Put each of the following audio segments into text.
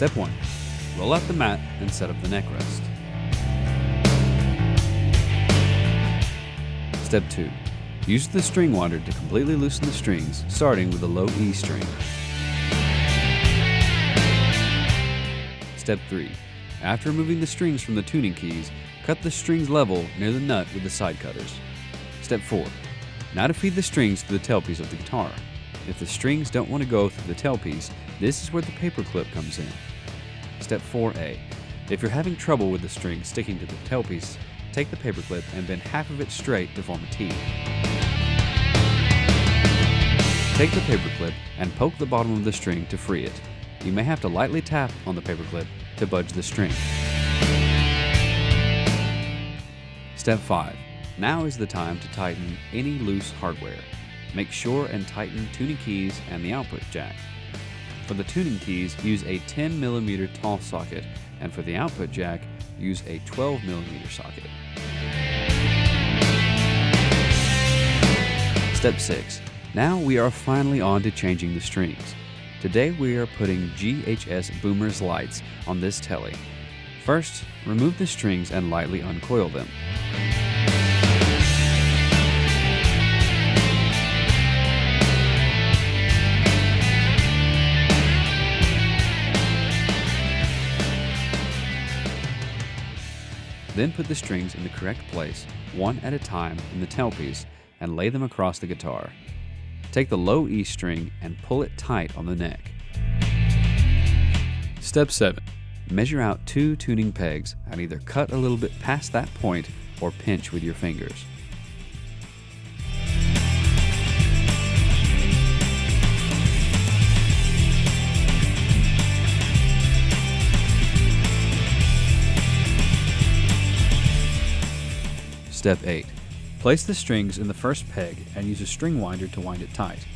Step 1. Roll out the mat and set up the neck rest. Step 2. Use the string winder to completely loosen the strings, starting with the low E string. Step 3. After removing the strings from the tuning keys, cut the strings level near the nut with the side cutters. Step 4. Now to feed the strings to the tailpiece of the guitar. If the strings don't want to go through the tailpiece, this is where the paper clip comes in. Step 4A. If you're having trouble with the string sticking to the tailpiece, take the paper clip and bend half of it straight to form a T. Take the paper clip and poke the bottom of the string to free it. You may have to lightly tap on the paper clip to budge the string. Step 5. Now is the time to tighten any loose hardware. Make sure and tighten tuning keys and the output jack. For the tuning keys, use a 10mm tall socket, and for the output jack, use a 12mm socket. Step 6. Now we are finally on to changing the strings. Today we are putting GHS Boomer's lights on this telly. First, remove the strings and lightly uncoil them. Then put the strings in the correct place, one at a time in the tailpiece, and lay them across the guitar. Take the low E string and pull it tight on the neck. Step 7. Measure out 2 tuning pegs and either cut a little bit past that point or pinch with your fingers. Step 8. Place the strings in the first peg and use a string winder to wind it tight.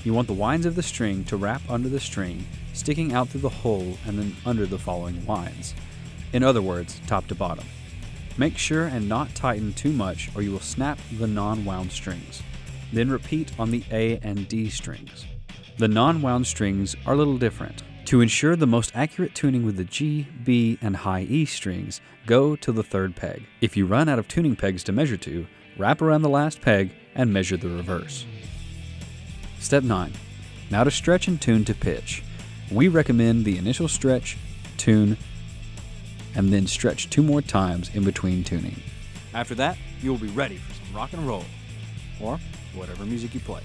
You want the winds of the string to wrap under the string, sticking out through the hole and then under the following lines. In other words, top to bottom. Make sure and not tighten too much or you will snap the non-wound strings. Then repeat on the A and D strings. The non-wound strings are a little different. To ensure the most accurate tuning with the G, B, and high E strings, go to the third peg. If you run out of tuning pegs to measure to, wrap around the last peg and measure the reverse. Step 9. Now to stretch and tune to pitch. We recommend the initial stretch, tune, and then stretch 2 more times in between tuning. After that, you will be ready for some rock and roll, or whatever music you play.